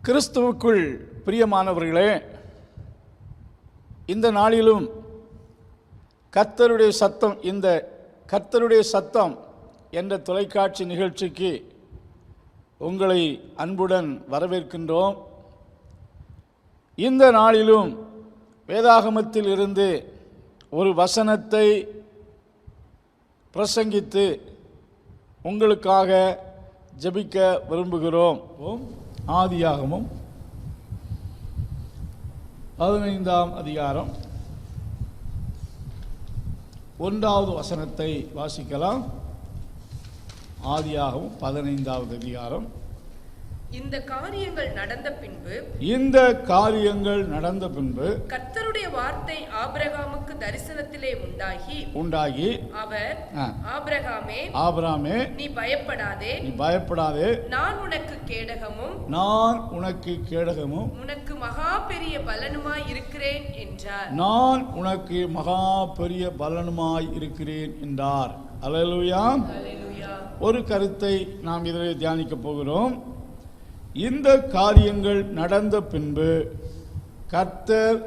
கிறிஸ்துவுக்குள் பிரியமானவர்களே, இந்த நாளிலும் கர்த்தருடைய சத்தம் என்ற தொலைக்காட்சி நிகழ்ச்சிக்கு உங்களை அன்புடன் வரவேற்கின்றோம். இந்த நாளிலும் வேதாகமத்தில் இருந்து ஒரு வசனத்தை பிரசங்கித்து உங்களுக்காக ஜெபிக்க விரும்புகிறோம். ஆதியாகமம் 15ஆம் அதிகாரம் 1வது வசனத்தை வாசிக்கலாம். ஆதியாகமம் 15வது அதிகாரம். இந்த காரியங்கள் நடந்த பின்பு கர்த்தருடைய வார்த்தை ஆபிரகாமுக்கு தரிசனத்திலே உண்டாகி அவர் ஆபிரகாமே நீ பயப்படாதே நான் உனக்கு கேடகமும் உனக்கு மகா பெரிய பலனுமாய் இருக்கிறேன் என்றார். அல்லேலூயா. ஒரு கருத்தை நாம் இதில் தியானிக்க போகிறோம். இந்த காரியங்கள் நடந்த பின்பு கர்த்தர்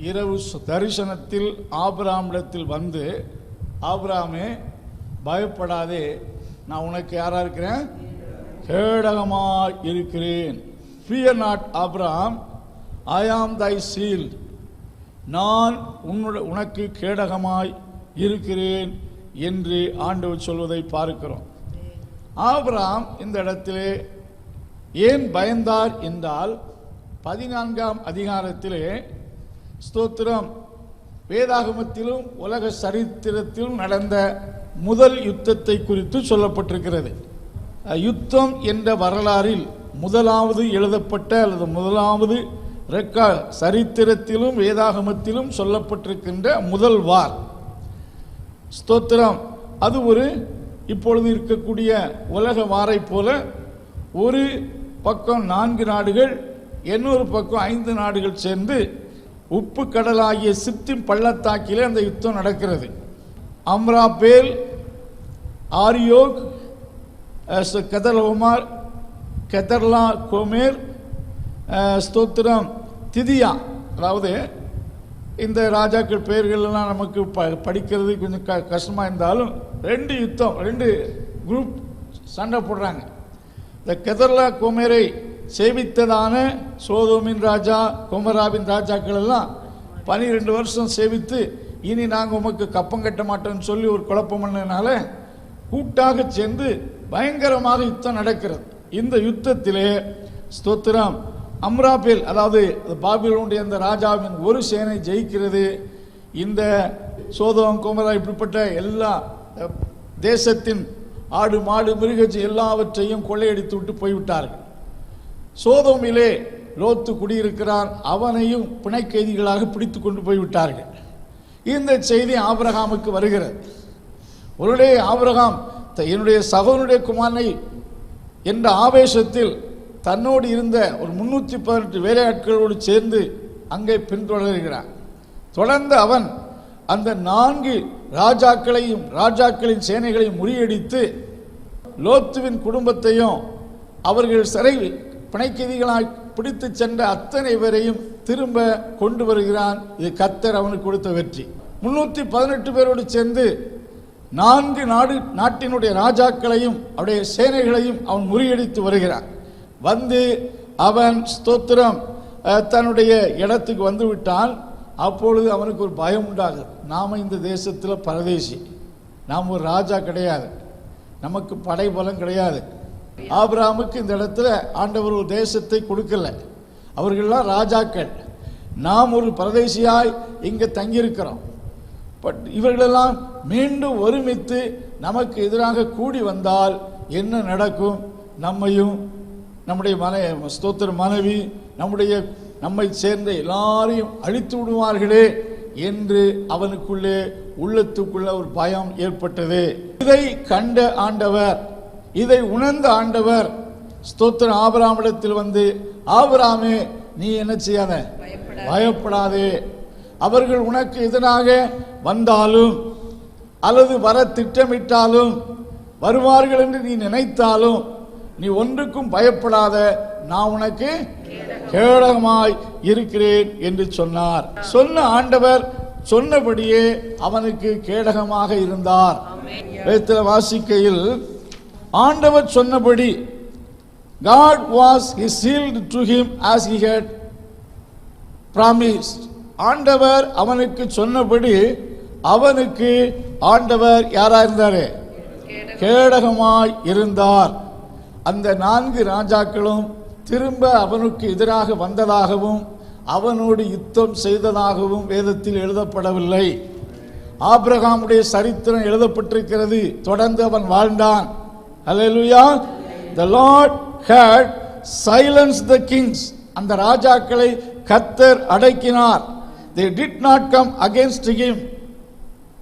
இரவு தரிசனத்தில் ஆபிரகாமிடத்தில் வந்து, ஆபிரகாமே பயப்படாதே, நான் உனக்கு யாரா இருக்கிறேன்? கேடகமாய் இருக்கிறேன். Fear not, Abraham, I am thy shield. நான் உனக்கு கேடகமாய் இருக்கிறேன் என்று ஆண்டவர் சொல்வதை பார்க்கிறோம். ஆபிரகாம் இந்த இடத்திலே ஏன் பயந்தார் என்றால், 14ஆம் அதிகாரத்திலே ஸ்தோத்திரம், வேதாகமத்திலும் உலக சரித்திரத்திலும் நடந்த முதல் யுத்தத்தை குறித்து சொல்லப்பட்டிருக்கிறது. யுத்தம் என்ற வரலாறில் முதலாவது எழுதப்பட்ட அல்லது முதலாவது ரெக்கார்ட் சரித்திரத்திலும் வேதாகமத்திலும் சொல்லப்பட்டிருக்கின்ற முதல் வார். ஸ்தோத்திரம், அது ஒரு இப்பொழுது இருக்கக்கூடிய உலக வாரை போல ஒரு பக்கம் 4 நாடுகள், இன்னொரு பக்கம் 5 நாடுகள் சேர்ந்து உப்பு கடலாகிய சித்திம் பள்ளத்தாக்கிலே அந்த யுத்தம் நடக்கிறது. அம்ராபேல், ஆரியோக், கெதர்லா கோமேர், ஸ்தோத்திரம், திதியா. அதாவது இந்த ராஜாக்கள் பெயர்கள்லாம் நமக்கு படிக்கிறது கொஞ்சம் கஷ்டமாக இருந்தாலும் 2 குரூப் சண்டை போடுறாங்க. இந்த கெதர்லா கோமேரை சேவித்ததான சோதோமின் ராஜா, கோமராவின் ராஜாக்கள் எல்லாம் 12 வருஷம் சேவித்து, இனி நாங்கள் உமக்கு கப்பம் கட்ட மாட்டோம்னு சொல்லி ஒரு குழப்பம் பண்ணதுனால கூட்டாக சேர்ந்து பயங்கரமாக யுத்தம் நடக்கிறது. இந்த யுத்தத்திலே ஸ்தோத்திரம், அம்ராபேல், அதாவது பாபிலோனுடைய அந்த ராஜாவின் ஒரு சேனை ஜெயிக்கிறது. இந்த சோதோம், கோமரா இப்படிப்பட்ட எல்லா தேசத்தின் ஆடு மாடு மிருகஜி எல்லாவற்றையும் கொள்ளையடித்து விட்டு போய்விட்டார்கள். சோதோமிலே லோத்து குடியிருக்கிறான், அவனையும் பிணை கைதிகளாக பிடித்து கொண்டு போய்விட்டார்கள். இந்த செய்தி ஆபிரகாமுக்கு வருகிறது. ஒருடைய ஆபிரகாம் என்னுடைய சகோதரனுடைய குமாரனை என்ற ஆவேசத்தில் தன்னோடு இருந்த ஒரு 318 வேலையாட்களோடு சேர்ந்து அங்கே பின்தொடர்கிறான். தொடர்ந்து அவன் அந்த 4 ராஜாக்களின் சேனைகளையும் முறியடித்து லோத்துவின் குடும்பத்தையும் அவர்கள் சிறை பிணைக்கைதிகளாய் பிடித்து சென்ற அத்தனை பேரையும் திரும்ப கொண்டு வருகிறான். இது கர்த்தர் அவனுக்கு கொடுத்த வெற்றி. 318 பேரோடு சேர்ந்து 4 நாட்டினுடைய ராஜாக்களையும் அவருடைய சேனைகளையும் அவன் முறியடித்து வருகிறான். வந்து அவன் ஸ்தோத்திரம் தன்னுடைய இடத்துக்கு வந்து விட்டான். அப்பொழுது அவனுக்கு ஒரு பயம் உண்டாகுது. நாம் இந்த தேசத்தில் பரதேசி, நாம் ஒரு ராஜா கிடையாது, நமக்கு படை பலம் கிடையாது. ஆபிரகாமுக்கு இந்த இடத்துல ஆண்டவர் ஒரு தேசத்தை கொடுக்கல, அவர்கள்லாம் ராஜாக்கள், நாம் ஒரு பரதேசியாய் இங்கே தங்கியிருக்கிறோம். பட் இவர்களெல்லாம் மீண்டும் ஒருமித்து நமக்கு எதிராக கூடி வந்தால் என்ன நடக்கும்? நம்மையும் நம்முடைய ஸ்தோத்திர மனைவி நம்மை சேர்ந்த எல்லாரையும் அழித்து விடுவார்களே என்று அவனுக்குள்ளே உள்ளத்துக்குள்ள ஒரு பயம் ஏற்பட்டது. இதை கண்ட ஆண்டவர், இதை உணர்ந்த ஆண்டவர் ஸ்தோத்திரம் ஆபிரகாமிடத்தில் வந்து, ஆபிரகாமே நீ என்ன செய்யாத, பயப்படாதே, அவர்கள் உனக்கு எதிராக வந்தாலும் அல்லது வர திட்டமிட்டாலும் வருவார்கள் என்று நீ நினைத்தாலும் நீ ஒன்றுக்கும் பயப்படாத, நான் உனக்கு கேடகமாய் இருக்கிறேன் என்று சொன்னார். சொன்ன ஆண்டவர் சொன்னபடியே அவனுக்கு கேடகமாக இருந்தார். வேதத்தில் வாசிக்கையில் ஆண்டவர் சொன்னபடி God was his shield to him as he had promised. ஆண்டவர் அவனுக்கு சொன்னபடி அவனுக்கு ஆண்டவர் யாரா இருந்தாரு? கேடகமாய் இருந்தார். அந்த 4 ராஜாக்களும் திரும்ப அவனுக்கு எதிராக வந்ததாகவும் அவனோடு யுத்தம் செய்ததாகவும் வேதத்தில் எழுதப்படவில்லை. ஆபிரகாமுடைய சரித்திரம் எழுதப்பட்டிருக்கிறது. தொடர்ந்து அவன் வாழ்ந்தான். அல்லேலூயா. The Lord had silenced the kings. அந்த ராஜாக்களை கர்த்தர் அடக்கினார். They did not come against him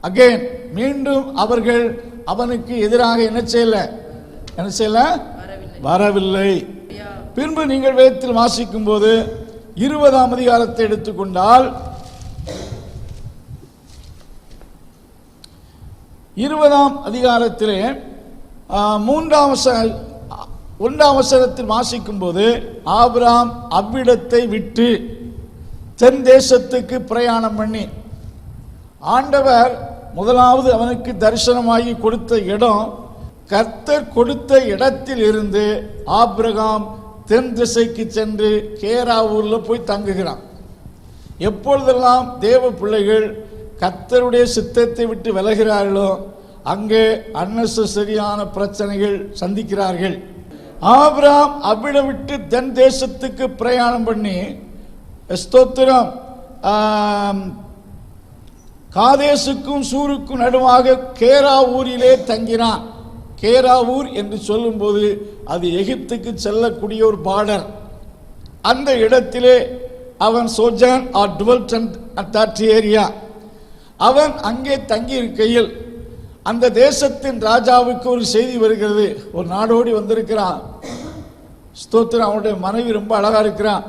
again. மீண்டும் அவர்கள் அவனுக்கு எதிராக என்ன செய்யல? வரவில்லை. பின்பு நீங்கள் வேதத்தில் வாசிக்கும் போது 20ஆம் அதிகாரத்தை எடுத்துக்கொண்டால் 20ஆம் அதிகாரத்திலே 1ஆம் வசனத்தில் வாசிக்கும் போது ஆபிரகாம் அவ்விடத்தை விட்டு தென் தேசத்துக்கு பிரயாணம் பண்ணி, ஆண்டவர் முதலாவது அவனுக்கு தரிசனமாகி கொடுத்த இடம், கர்த்தர் கொடுத்த இடத்தில் இருந்து ஆபிரகாம் தென் திசைக்கு சென்று கேராவூர்ல போய் தங்குகிறான். எப்பொழுதெல்லாம் தேவ பிள்ளைகள் கர்த்தருடைய சித்தத்தை விட்டு விலகிறார்களோ அங்கே அன்னெசரியான பிரச்சனைகள் சந்திக்கிறார்கள். ஆபிரகாம் அவ்விடம் விட்டு தென் தேசத்துக்கு பிரயாணம் பண்ணி, ஸ்தோத்திரம், காதேசுக்கும் சூருக்கும் நடுவாக கேராவூரிலே தங்கினான். கேராவூர் என்று சொல்லும்போது அது எகிப்துக்கு செல்லக்கூடிய ஒரு பார்டர். அந்த இடத்திலே அவன் sojourn or dwelt at that area. அவன் அங்கே தங்கி இருக்கையில் அந்த தேசத்தின் ராஜாவுக்கு ஒரு செய்தி வருகிறது. ஒரு நாடோடி வந்திருக்கிறான், ஸ்தோத்திரம், அவனுடைய மனைவி ரொம்ப அழகா இருக்கிறான்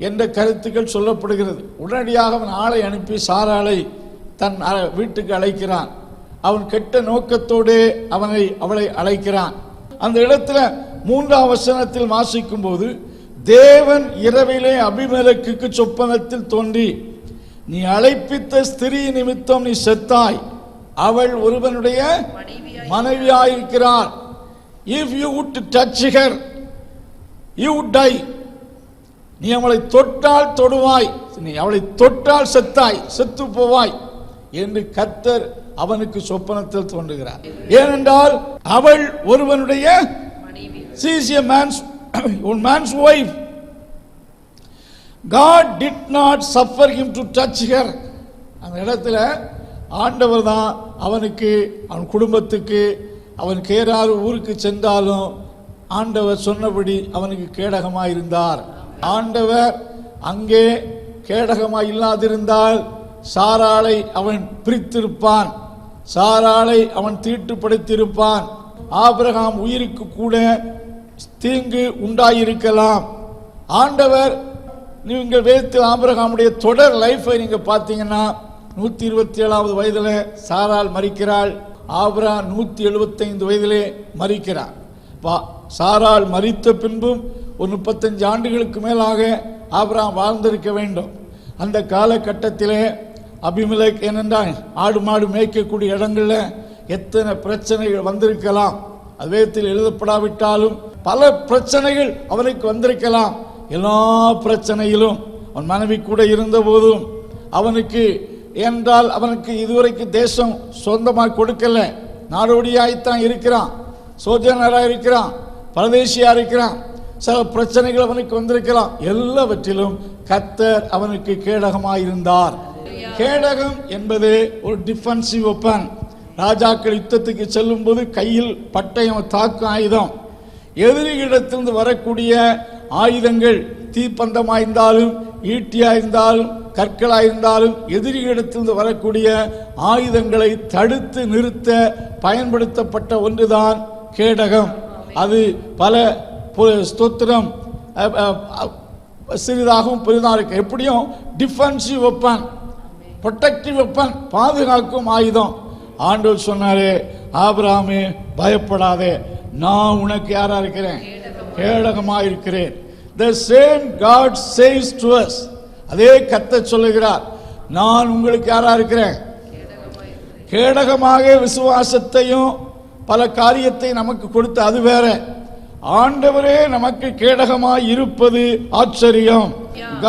என்ற கருத்துக்கள் சொல்லப்படுகிறது. உடனடியாக அவன் ஆளை அனுப்பி சாராளை தன் வீட்டுக்கு அழைக்கிறான். அவன் கெட்ட நோக்கத்தோடு அவளை அழைக்கிறான். அந்த இடத்துல 3ஆம் வசனத்தில் வாசிக்கும் போது, தேவன் இரவிலே அபிமெலேக்குக்கு சொப்பனத்தில் தோன்றி, நீ அழைப்பித்த ஸ்திரீ நிமித்தம் நீ செத்தாய், அவள் ஒருவனுடைய மனைவியாயிருக்கிறார். If you would touch her, you would die. நீ அவளை தொட்டால் தொடுவாய், நீ அவளை தொட்டால் செத்தாய், செத்து போவாய் என்று கர்த்தர் அவனுக்கு சொப்பனத்தில் தோன்றுகிறார். ஏனென்றால் அவள் ஒருவனுடைய she is a man's wife. God did not suffer him to touch her. அந்த இடத்துல ஆண்டவர் தான் அவனுக்கு, அவன் குடும்பத்துக்கு, அவன் கேராறு ஊருக்கு சென்றாலும் ஆண்டவர் சொன்னபடி அவனுக்கு கேடகமாய் இருந்தார். ஆண்டவர் அங்கே கேடகமாய் இல்லாதிருந்தால் சாராளை அவன் பிரித்திருப்பான், சாராளை அவன் தீட்டுப்படுத்தியிருப்பான். ஆபிரகாம் உயிருக்கு கூட தீங்கு உண்டாயிருக்கலாம். ஆண்டவர், நீங்கள் வேதத்தில் ஆபிரகாமுடைய தொடர் லைஃபை நீங்க பார்த்தீங்கன்னா 127வது வயதில் சாராள் மரிக்கிறாள். ஆபிரகாம் 175 வயதிலே மரிக்கிறார். சாராள் மரித்த பின்பும் ஒரு 35 ஆண்டுகளுக்கு மேலாக ஆபிரகாம் வாழ்ந்திருக்க வேண்டும். அந்த காலகட்டத்திலே அபிமெலேக் ஏனென்றால் ஆடு மாடு மேய்க்கக்கூடிய இடங்கள்ல எத்தனை பிரச்சனைகள் வந்திருக்கலாம். வேதத்தில் எழுதப்படாவிட்டாலும் பல பிரச்சனைகள் அவனுக்கு வந்திருக்கலாம். எல்லா பிரச்சனையிலும் அவன் மனைவி கூட இருந்த போதும் அவனுக்கு, என்றால் அவனுக்கு இதுவரைக்கும் தேசம் சொந்தமாக கொடுக்கல, நாடோடியாய்த்தான் இருக்கிறான், சோஜனராக இருக்கிறான், பரதேசியா இருக்கிறான். சில பிரச்சனைகள் அவனுக்கு வந்திருக்கலாம். எல்லாவற்றிலும் கர்த்தர் அவனுக்கு கேடகமாயிருந்தார். கேடகம் என்பது ஒரு டிஃபென்சிவ் வெப்பன். ராஜாக்கள் யுத்தத்துக்கு செல்லும் போது கையில் பட்டயம், தாக்கும் ஆயுதம். எதிரிகளிடத்திலிருந்து வரக்கூடிய ஆயுதங்கள் தீப்பந்தமாயிருந்தாலும் ஈட்டியாயிருந்தாலும் கற்களாயிருந்தாலும் எதிரிகளிடத்திலிருந்து வரக்கூடிய ஆயுதங்களை தடுத்து நிறுத்த பயன்படுத்தப்பட்ட ஒன்றுதான் கேடகம். அது பல ஸ்தோத்திரம் சிறிதாகவும் பெரிதாக இருக்கு. எப்படியும் டிஃபென்சிவ் வெப்பன், ப்ரொடெக்டிவ் வெப்பன், பாதுகாக்கும் ஆயுதம். ஆண்டவர் சொன்னாரே, ஆபிரகாமே பயப்படாதே, நான் உனக்கு யாரா இருக்கிறேன்? கேடகமா இருக்கிறேன். The same God says to us, அதே கர்த்தர் சொல்லுகிறார், நான் உங்களுக்கு யாரா இருக்கிறேன்? கேடகமாக விசுவாசத்தையும் பல காரியத்தை நமக்கு கொடுத்த அது வேற. ஆண்டவரே நமக்கு கேடகமாய் இருப்பது ஆச்சரியம்.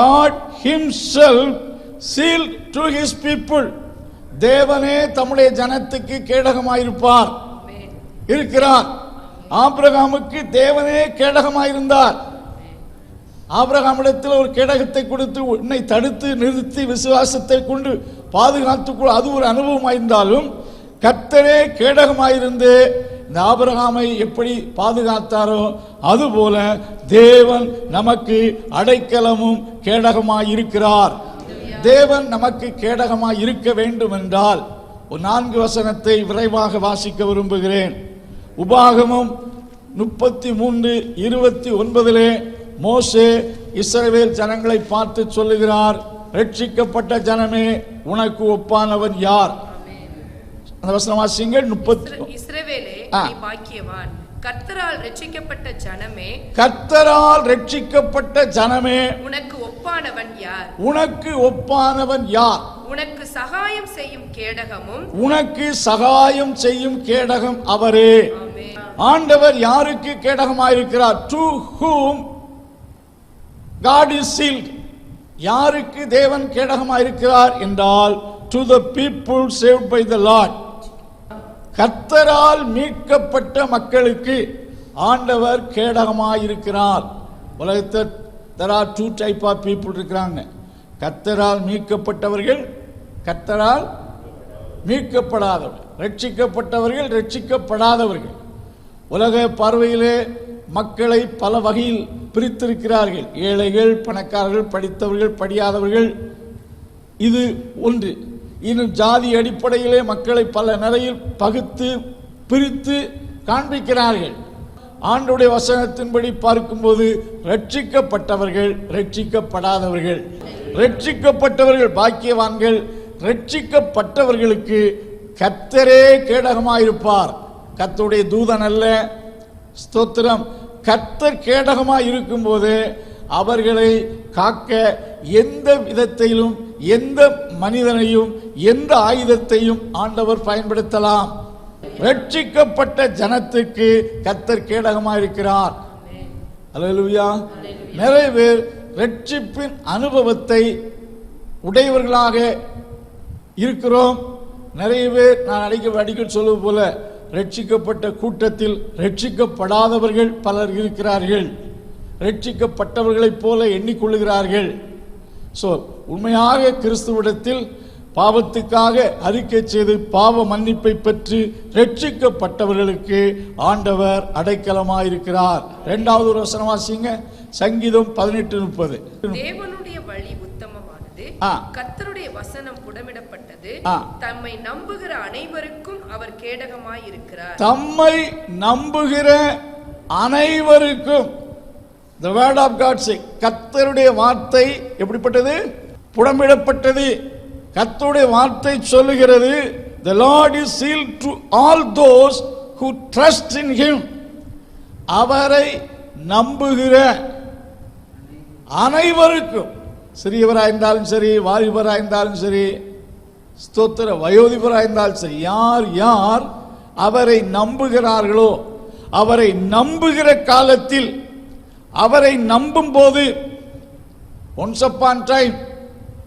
God himself sealed to his people. தேவனே தம்முடைய ஜனத்துக்கு கேடகமாயிருப்பார், இருக்கிறார். ஆபிரகாமுக்கு தேவனே கேடகமாயிருந்தார். ஆபிரகாமிடத்தில் ஒரு கேடகத்தை கொடுத்து உன்னை தடுத்து நிறுத்தி விசுவாசத்தை கொண்டு பாதுகாத்துக்கொள்ள, அது ஒரு அனுபவமாயிருந்தாலும் கர்த்தரே கேடகமாயிருந்து இந்த ஆபிரகாமை எப்படி பாதுகாத்தாரோ அதுபோல தேவன் நமக்கு அடைக்கலமும் கேடகமாய் இருக்கிறார். தேவன் நமக்கு கேடகமாய் இருக்க வேண்டும் என்றால் ஒரு 4 வசனத்தை விரைவாக வாசிக்க விரும்புகிறேன். உபாகமம் 33:29 மோசே இஸ்ரவேல் ஜனங்களை பார்த்து சொல்லுகிறார், ரட்சிக்கப்பட்ட ஜனமே உனக்கு ஒப்பானவன் யார்? அந்த வசனம் வாசிங்க. இஸ்ரவேலே நீ பாக்கியவான், கர்த்தரால் ரட்சிக்கப்பட்ட ஜனமே, கர்த்தரால் ரட்சிக்கப்பட்ட ஜனமே உனக்கு ஒப்பானவன் யார்? உனக்கு ஒப்பானவன் யார்? உனக்கு சகாயம் செய்யும் கேடகமும், உனக்கு சகாயம் செய்யும் கேடகம் அவரே. ஆண்டவர் யாருக்கு கேடகமாயிருக்கிறார்? To whom God is sealed. யாருக்கு தேவன் கேடகமாயிருக்கிறார் என்றால் to the people saved by the Lord. கர்த்தரால் மீட்கப்பட்ட மக்களுக்கு ஆண்டவர் கேடகமாயிருக்கிறார். உலகத்தில் there are 2 type of people இருக்கிறாங்க. கர்த்தரால் மீட்கப்பட்டவர்கள், கர்த்தரால் மீட்கப்படாதவர்கள். ரட்சிக்கப்பட்டவர்கள், ரட்சிக்கப்படாதவர்கள். உலக பார்வையிலே மக்களை பல வகையில் பிரித்திருக்கிறார்கள். ஏழைகள், பணக்காரர்கள், படித்தவர்கள், படியாதவர்கள். இது ஒன்று. இன்னும் ஜாதி அடிப்படையிலே மக்களை பல நிலையில் பகுத்து பிரித்து காண்பிக்கிறார்கள். ஆண்டவருடைய வசனத்தின்படி பார்க்கும்போது ரட்சிக்கப்பட்டவர்கள், ரட்சிக்கப்படாதவர்கள். ரட்சிக்கப்பட்டவர்கள் பாக்கியவான்கள். ரட்சிக்கப்பட்டவர்களுக்கு கர்த்தரே கேடகமாயிருப்பார். கர்த்தருடைய தூதன் அல்ல. ஸ்தோத்திரம். கர்த்தர் கேடகமாய் இருக்கும்போது அவர்களை காக்க எந்த விதத்திலும் எந்த மனிதனையும் எந்த ஆயுதத்தையும் ஆண்டவர் பயன்படுத்தலாம். ரட்சிக்கப்பட்ட ஜனத்துக்கு கர்த்தர் கேடகமாய் இருக்கிறார். அல்லேலூயா. நிறைய பேர் ரட்சிப்பின் அனுபவத்தை உடையவர்களாக இருக்கிறோம். நிறைய பேர் நான் அடிக்கடி சொல்வது போல ரட்சிக்கப்பட்ட கூட்டத்தில் ரட்சிக்கப்படாதவர்கள் பலர் இருக்கிறார்கள். ரட்சிக்கப்பட்டவர்களைப் போல எண்ணிக்கொள்ளுகிறார்கள். உண்மையாக கிறிஸ்துவிடத்தில் பாவத்துக்காக அறிக்கை செய்து பாவ மன்னிப்பை பெற்று ரட்சிக்கப்பட்டவர்களுக்கு ஆண்டவர் அடைக்கலமாயிருக்கிறார். 2வது ஒரு வசனம் வாசிங்க. சங்கீதம் 18:30. தேவனுடைய வழி உத்தமமானது, கர்த்தருடைய வசனம் புடமிடப்பட்டது, தம்மை நம்புகிற அனைவருக்கும் அவர் கேடகமாய் இருக்கிறார். தம்மை நம்புகிற அனைவருக்கும் the word of God say, கர்த்தருடைய வார்த்தை எப்படிப்பட்டது? புடமிடப்பட்டது. கர்த்தருடைய வார்த்தை சொல்லுகிறது, the Lord is sealed to all those who trust in him. அவரை நம்புகிற அனைவருக்கும், சிறியவராயிருந்தாலும் சரி, வாலிபராயிருந்தாலும் சரி, ஸ்தோத்திர வயோதிபராயிருந்தாலும் சரி, யார் யார் அவரை நம்புகிறார்களோ, அவரை நம்புகிற காலத்தில், அவரை நம்பும் போது, once upon time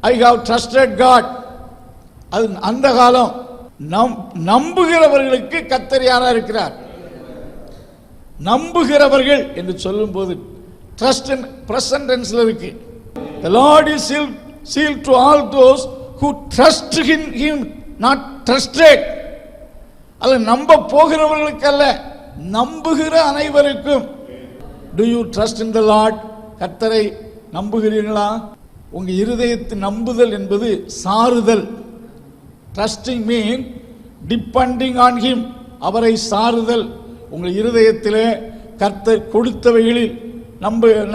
I have trusted God, அது அந்த காலம். நம்புகிறவர்களுக்கு கர்த்தர் யாரா இருக்கிறார்? நம்புகிறவர்கள் என்று சொல்லும் போது trust in present tense இருக்கு. The Lord is sealed to all those who trust in him, not trusted. அல்ல நம்ப போகிறவர்களுக்கு அல்ல, நம்புகிற அனைவருக்கும். Do you trust in the Lord? கர்த்தரை நம்புகிறீர்களா? உங்க இருதயத்தை நம்புதல் என்பது சாறுதல். Trusting mean depending on him. அவரை சாறுதல். உங்கள் இருதயத்திலே கர்த்தர் கொடுத்தவைகளில்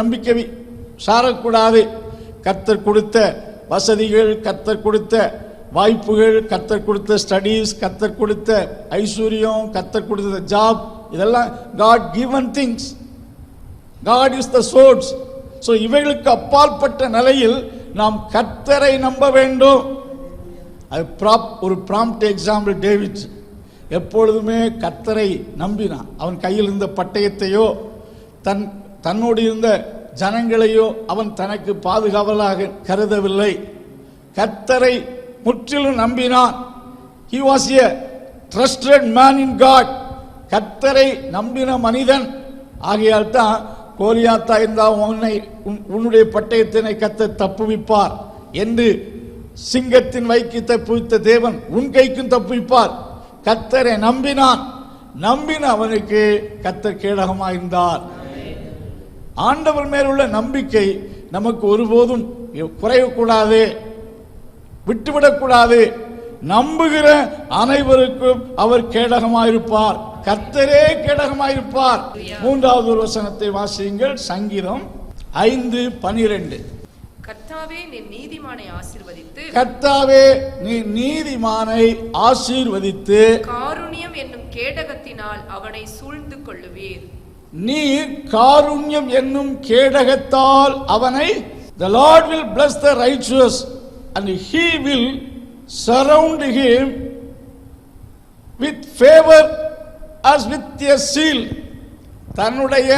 நம்பிக்கை சாரக்கூடாது. கர்த்தர் கொடுத்த வசதிகள், கர்த்தர் கொடுத்த வாய்ப்புகள், கர்த்தர் கொடுத்த ஸ்டடீஸ், கர்த்தர் கொடுத்த ஐஸ்வர்யம், கர்த்தர் கொடுத்த ஜாப், இதெல்லாம் God given things. God is the source. So இவைகளுக்கு அப்பாற்பட்ட நிலையில் நாம் கர்த்தரை நம்ப வேண்டும். அது ஒரு ப்ராம்ப்ட் எக்ஸாம்பிள். டேவிட் எப்பொழுதுமே கர்த்தரை நம்பினான். அவன் கையில் இருந்த பட்டயத்தையோ தன்னோடு இருந்த ஜனங்களையோ அவன் தனக்கு பாதுகாவலாக கருதவில்லை. கர்த்தரை முற்றிலும் நம்பினான். He was a trusted man in God. கர்த்தரை நம்பின மனிதன். ஆகையால் தான் கோலியாத்தா இருந்தால் உன்னுடைய பட்டயத்தினை கர்த்தர் தப்புவிப்பார் என்று சிங்கத்தின் வைக்கு தப்புவித்த தேவன் உன் கைக்கும் தப்புவிப்பார். கர்த்தரை நம்பினான். நம்பின அவனுக்கு கர்த்தர் கேடகமாக இருந்தார். ஆண்டவர் மேலுள்ள நம்பிக்கை நமக்கு ஒருபோதும் குறையக்கூடாது, விட்டுவிடக்கூடாது. நம்புகிற அனைவருக்கும் அவர் கேடகமாயிருப்பார். கர்த்தரே கேடகமாயிருப்பார். 3வது வசனத்தை வாசியுங்கள். சங்கீதம் 5:12. கர்த்தாவே நீ நீதிமானை ஆசீர்வதித்து, கர்த்தாவே நீ நீதிமானை ஆசீர்வதித்து காருண்யம் என்னும் கேடகத்தினால் அவனை சூழ்ந்து கொள்ளுவீர். நீர் காருண்யம் என்னும் கேடகத்தால் அவனை, the Lord will bless the righteous and he will surround him with favor as with a shield. தன்னுடைய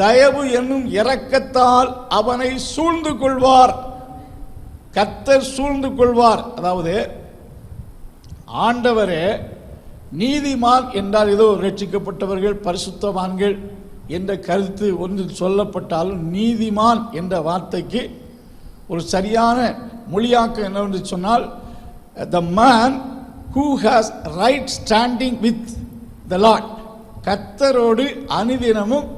தயவு என்னும் இரக்கத்தால் அவனை சூழ்ந்து கொள்வார். கர்த்தர் சூழ்ந்து கொள்வார். அதாவது ஆண்டவரே நீதிமான் என்றால் ஏதோ ரட்சிக்கப்பட்டவர்கள் பரிசுத்தவான்கள் என்ற கருத்து ஒன்றில் சொல்லப்பட்டாலும் நீதிமான் என்ற வார்த்தைக்கு ஒரு சரியான மொழியாக்கம் என்னவென்று சொன்னால், the man who has right standing with the Lord. கர்த்தரோடு அனுதினமும்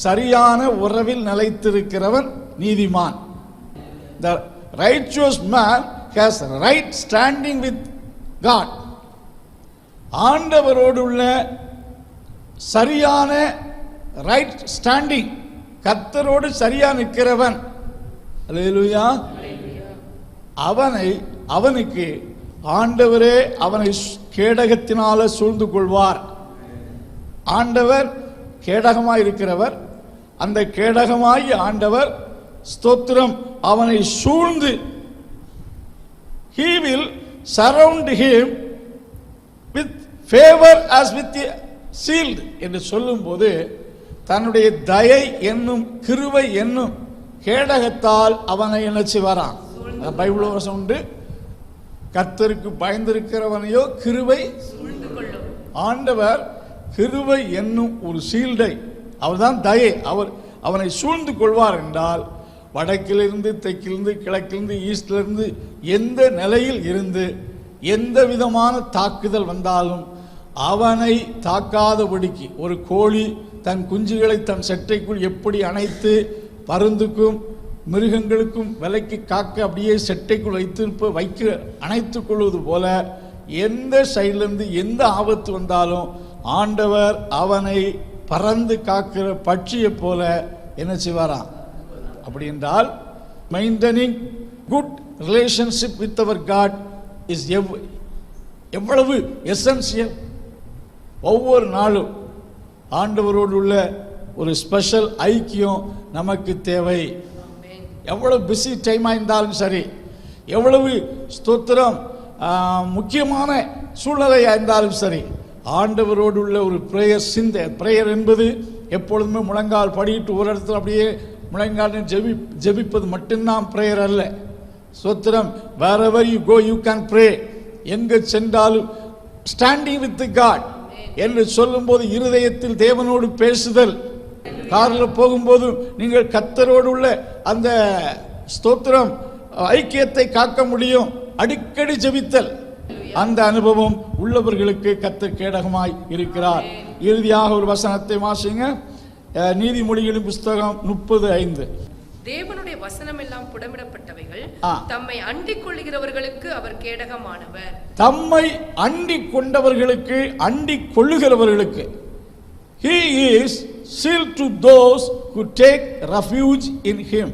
சரியான உறவில் நிலைத்திருக்கிறவன் நீதிமான். The righteous man has right standing with God. ஆண்டவரோடு உள்ள சரியான ரைட் ஸ்டாண்டிங், கர்த்தரோடு சரியா நிற்கிறவன், அல்லேலூயா, அவனுக்கு ஆண்டவரே அவனை கேடகத்தினால சூழ்ந்து கொள்வார். ஆண்டவர் கேடகமாய் இருக்கிறவர். அந்த கேடகமாய் ஆண்டவர் ஸ்தோத்திரம் அவனை சூழ்ந்து, he will surround him with favor as with a shield என்று சொல்லும்போது தன்னுடைய தயை என்னும் கிருபை என்னும் கேடகத்தால் அவனை என்ன செய்வாராம். பைபிள் வசனம் உண்டு, கர்த்தருக்கு பயந்திருக்கிறவனையோ கிருபை சூழ்ந்து கொள்ளும். ஆண்டவர் கிருபை என்னும் ஒரு ஷீல்டை, அவர்தான் தயை, அவனை சூழ்ந்து கொள்வார் என்றால் வடக்கிலிருந்து தெற்கிலிருந்து கிழக்கிலிருந்து ஈஸ்டிலிருந்து எந்த நிலையில் இருந்து எந்த விதமான தாக்குதல் வந்தாலும் அவனை தாக்காதபடிக்கு, ஒரு கோழி தன் குஞ்சுகளை தன் செட்டைக்குள் எப்படி அணைத்து பருந்துக்கும் மிருகங்களுக்கும் விலைக்கு காக்க அப்படியே செட்டைக்குள் வைக்க அணைத்துக் கொள்வது போல எந்த சைடிலிருந்து எந்த ஆபத்து வந்தாலும் ஆண்டவர் அவனை பறந்து காக்கிற பட்சியை போல என்ன செய்வாராம். அப்படி என்றால் மெயின்டெனிங் குட் ரிலேஷன்ஷிப் வித் அவர் காட் இஸ் எவ்வளவு எசென்சியல். ஒவ்வொரு நாளும் ஆண்டவரோடு உள்ள ஒரு ஸ்பெஷல் ஐக்கியம் நமக்கு தேவை. எவ்வளவு பிஸி டைமாக இருந்தாலும் சரி, எவ்வளவு ஸ்தோத்திரம் முக்கியமான சூழ்நிலையாக இருந்தாலும் சரி, ஆண்டவரோடு உள்ள ஒரு பிரேயர் என்பது எப்பொழுதுமே முழங்கால் படிட்டு ஒரு இடத்துல அப்படியே முழங்கால் ஜெபிப்பது மட்டும்தான் பிரேயர் அல்ல. ஸ்தோத்திரம், wherever you go you can pray. எங்கு சென்றாலும் ஸ்டாண்டிங் வித் காட் என்று சொல்லும்போது இருதயத்தில் தேவனோடு பேசுதல். காரில் போகும்போது நீங்கள் கர்த்தரோடு உள்ள அந்த ஸ்தோத்திரம் ஐக்கியத்தை காக்க முடியும். அடிக்கடி ஜெபித்தல், அந்த அனுபவம் உள்ளவர்களுக்கு கர்த்தர் கேடகமாய் இருக்கிறார். இறுதியாக ஒரு வசனத்தை வாசிங்க. நீதிமொழிகளின் புஸ்தகம் 30:5. தேவனுடைய வசனம் எல்லாம் புடமிடப்பட்டவைகள், தம்மை அண்டிக் கொள்ளுகிறவர்களுக்கு அவர் கேடகமானவர். தம்மை அண்டிக் கொண்டவர்களுக்கு, அண்டிக் கொள்ளுகிறவர்களுக்கு, he is shield to those who take refuge in him.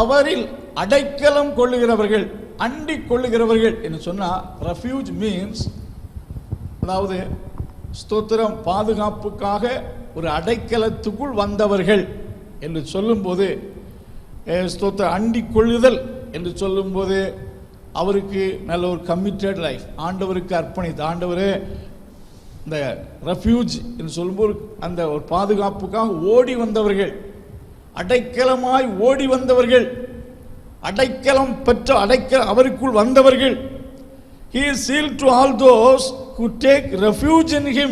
அவரில் அடைக்கலம் கொள்ளுகிறவர்கள், அண்டிக் கொள்ளுகிறவர்கள் என்று சொன்னா, refuge means, அதாவது ஸ்தோத்திரம், பாதுகாப்புக்காக ஒரு அடைக்கலத்துக்குள் வந்தவர்கள் என்று சொல்லும்போது, ஸ்தோத்திரம், அண்டிக் கொள்ளுதல் என்று சொல்லும்போது அவருக்கு நல்ல ஒரு கமிட்டட் லைஃப், ஆண்டவருக்கு அர்ப்பணித்து, ஆண்டவரே இந்த ரெஃப்யூஜ் என்று சொல்லும்போது அந்த ஒரு பாதுகாப்புக்காக ஓடி வந்தவர்கள், அடைக்கலமாய் ஓடி வந்தவர்கள், அடைக்கலம் பெற்ற அவருக்குள் வந்தவர்கள். He is sealed to all those who take refuge in him.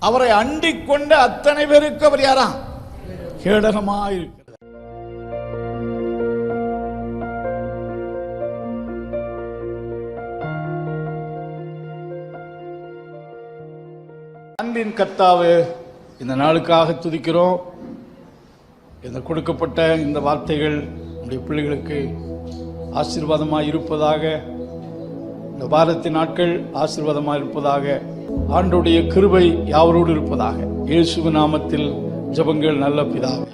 அவரை அண்டிக் கொண்ட அத்தனை பேருக்கு அவர் யாரா? கேடகமாயிருக்கிறார். அன்பின் கர்த்தாவே, இந்த நாளுக்காக துதிக்கிறோம். இந்த கொடுக்கப்பட்ட இந்த வார்த்தைகள் நம்முடைய பிள்ளைகளுக்கு ஆசீர்வாதமாக இருப்பதாக, இந்த வாரத்தின் நாட்கள் ஆசீர்வாதமாக இருப்பதாக, ஆண்டவருடைய கிருபை யாவரோடு இருப்பதாக. இயேசுவின் நாமத்தில் ஜெபங்கள் நல்ல பிதாவே.